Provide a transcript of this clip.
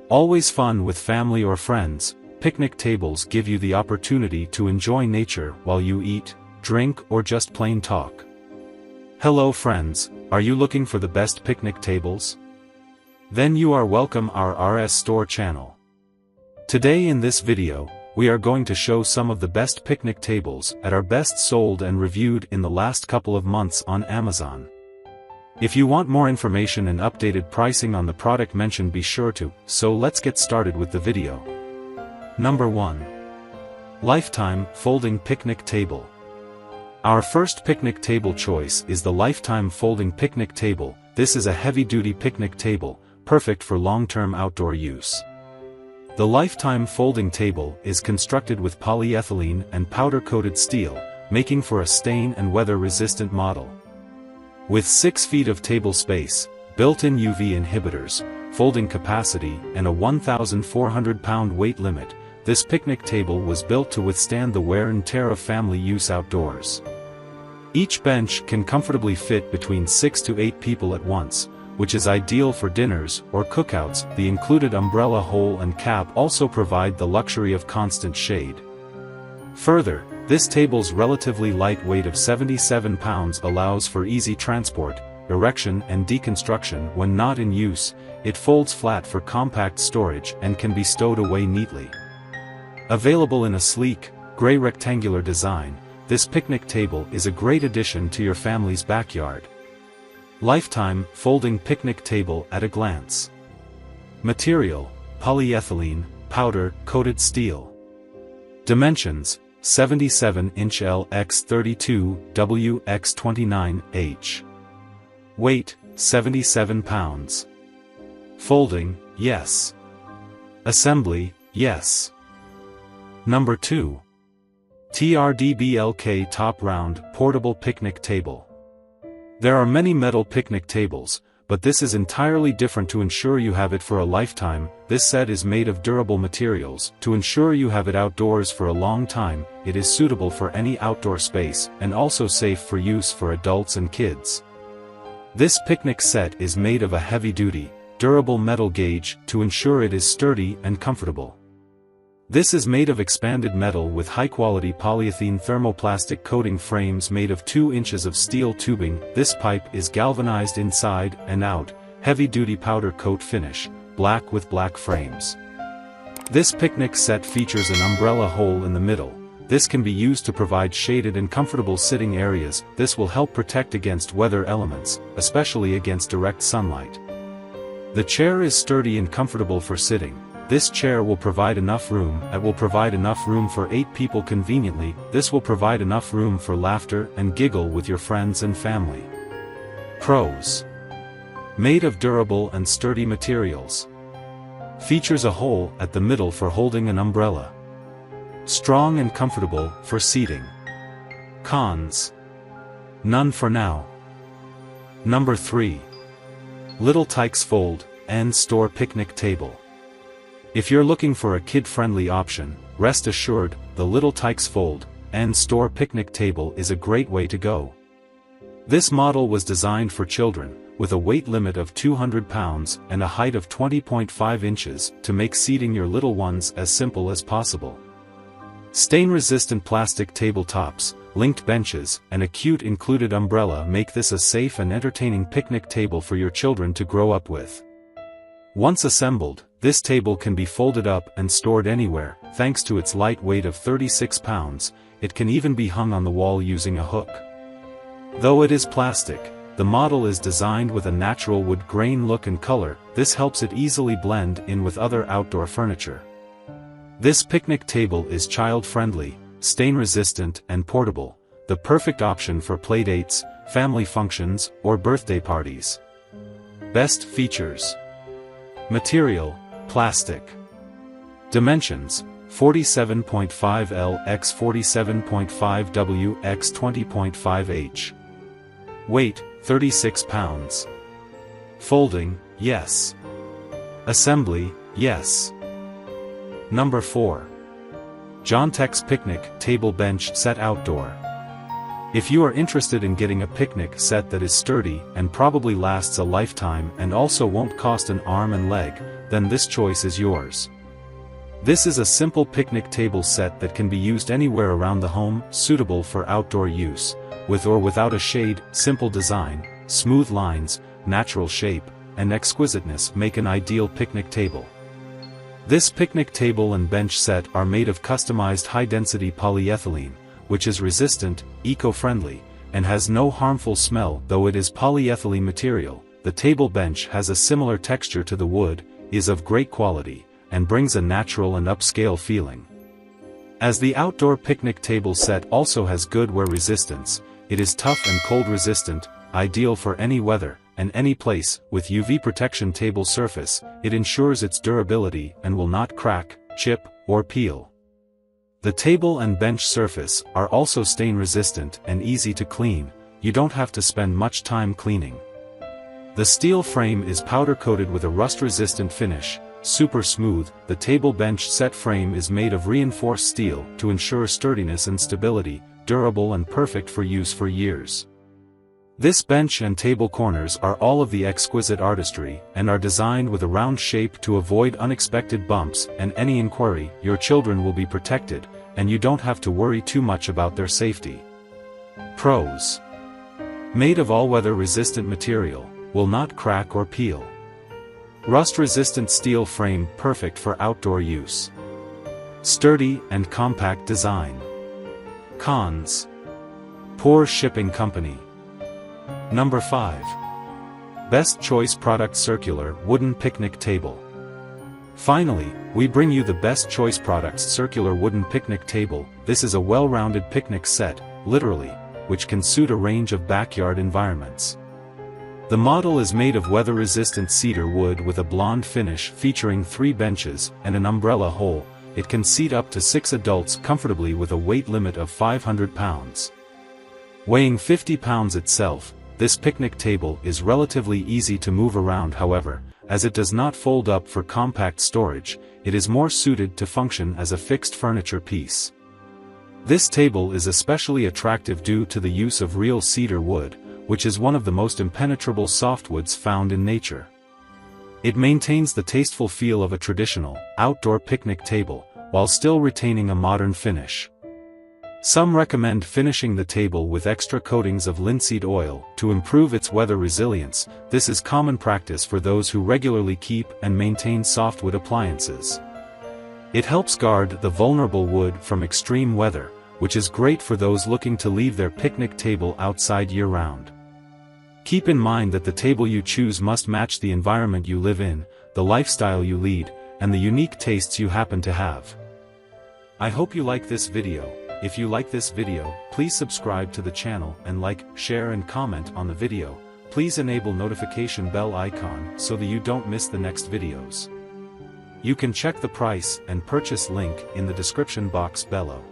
Always fun with family or friends, picnic tables give you the opportunity to enjoy nature while you eat, drink, or just plain talk. Hello friends, are you looking for the best picnic tables? Then you are welcome our RS Store channel. Today in this video, we are going to show some of the best picnic tables at our best sold and reviewed in the last couple of months on Amazon. If you want more information and updated pricing on the product mentioned, be sure to, so let's get started with the video. Number 1. Lifetime Folding Picnic Table. Our first picnic table choice is the Lifetime Folding Picnic Table. This is a heavy-duty picnic table, perfect for long-term outdoor use. The Lifetime Folding Table is constructed with polyethylene and powder-coated steel, making for a stain and weather-resistant model. With 6 feet of table space, built-in UV inhibitors, folding capacity, and a 1,400-pound weight limit, this picnic table was built to withstand the wear and tear of family use outdoors. Each bench can comfortably fit between 6 to 8 people at once, which is ideal for dinners or cookouts. The included umbrella hole and cap also provide the luxury of constant shade. Further, this table's relatively light weight of 77 pounds allows for easy transport, erection and deconstruction when not in use. It folds flat for compact storage and can be stowed away neatly. Available in a sleek, gray rectangular design, this picnic table is a great addition to your family's backyard. Lifetime Folding Picnic Table at a glance. Material: polyethylene, powder-coated steel. Dimensions: 77-inch L x 32 W x 29 H. Weight: 77 pounds. Folding: yes. Assembly: yes. Number 2. TRD-BLK Top Round Portable Picnic Table. There are many metal picnic tables, but this is entirely different. To ensure you have it for a lifetime, this set is made of durable materials. To ensure you have it outdoors for a long time, it is suitable for any outdoor space, and also safe for use for adults and kids. This picnic set is made of a heavy-duty, durable metal gauge to ensure it is sturdy and comfortable. This is made of expanded metal with high-quality polyethylene thermoplastic coating frames made of 2 inches of steel tubing. This pipe is galvanized inside and out, heavy-duty powder coat finish, black with black frames. This picnic set features an umbrella hole in the middle. This can be used to provide shaded and comfortable sitting areas. This will help protect against weather elements, especially against direct sunlight. The chair is sturdy and comfortable for sitting. This chair will provide enough room. It will provide enough room for 8 people conveniently. This will provide enough room for laughter and giggle with your friends and family. Pros: made of durable and sturdy materials. Features a hole at the middle for holding an umbrella. Strong and comfortable for seating. Cons: none for now. Number 3. Little Tikes Fold and Store Picnic Table. If you're looking for a kid-friendly option, rest assured, the Little Tikes Fold and Store Picnic Table is a great way to go. This model was designed for children, with a weight limit of 200 pounds and a height of 20.5 inches, to make seating your little ones as simple as possible. Stain-resistant plastic tabletops, linked benches, and a cute included umbrella make this a safe and entertaining picnic table for your children to grow up with. Once assembled, this table can be folded up and stored anywhere. Thanks to its light weight of 36 pounds, it can even be hung on the wall using a hook. Though it is plastic, the model is designed with a natural wood grain look and color. This helps it easily blend in with other outdoor furniture. This picnic table is child-friendly, stain-resistant, and portable, the perfect option for playdates, family functions, or birthday parties. Best features: material: plastic. Dimensions: 47.5 L x 47.5 W x 20.5 H. Weight: 36 pounds. Folding: yes. Assembly: yes. Number 4. Giantex Picnic Table Bench Set Outdoor. If you are interested in getting a picnic set that is sturdy and probably lasts a lifetime and also won't cost an arm and leg, then this choice is yours. This is a simple picnic table set that can be used anywhere around the home, suitable for outdoor use, with or without a shade. Simple design, smooth lines, natural shape, and exquisiteness make an ideal picnic table. This picnic table and bench set are made of customized high-density polyethylene, which is resistant, eco-friendly, and has no harmful smell. Though it is polyethylene material, the table bench has a similar texture to the wood, is of great quality, and brings a natural and upscale feeling. As the outdoor picnic table set also has good wear resistance, it is tough and cold resistant, ideal for any weather and any place. With UV protection table surface, it ensures its durability and will not crack, chip, or peel. The table and bench surface are also stain resistant and easy to clean. You don't have to spend much time cleaning. The steel frame is powder coated with a rust resistant finish, super smooth. The table bench set frame is made of reinforced steel to ensure sturdiness and stability, durable and perfect for use for years. This bench and table corners are all of the exquisite artistry and are designed with a round shape to avoid unexpected bumps and any inquiry. Your children will be protected, and you don't have to worry too much about their safety. Pros: made of all-weather resistant material, will not crack or peel. Rust-resistant steel frame, perfect for outdoor use. Sturdy and compact design. Cons: poor shipping company. Number 5. Best choice product: circular wooden picnic table. Finally, we bring you the best choice products: circular wooden picnic table. This is a well-rounded picnic set, literally, which can suit a range of backyard environments. The model is made of weather-resistant cedar wood with a blonde finish, featuring 3 benches and an umbrella hole. It can seat up to 6 adults comfortably with a weight limit of 500 pounds. Weighing 50 pounds itself, this picnic table is relatively easy to move around. However, as it does not fold up for compact storage, it is more suited to function as a fixed furniture piece. This table is especially attractive due to the use of real cedar wood, which is one of the most impenetrable softwoods found in nature. It maintains the tasteful feel of a traditional, outdoor picnic table, while still retaining a modern finish. Some recommend finishing the table with extra coatings of linseed oil to improve its weather resilience. This is common practice for those who regularly keep and maintain softwood appliances. It helps guard the vulnerable wood from extreme weather, which is great for those looking to leave their picnic table outside year-round. Keep in mind that the table you choose must match the environment you live in, the lifestyle you lead, and the unique tastes you happen to have. I hope you like this video. If you like this video, please subscribe to the channel and like, share and comment on the video. Please enable notification bell icon so that you don't miss the next videos. You can check the price and purchase link in the description box below.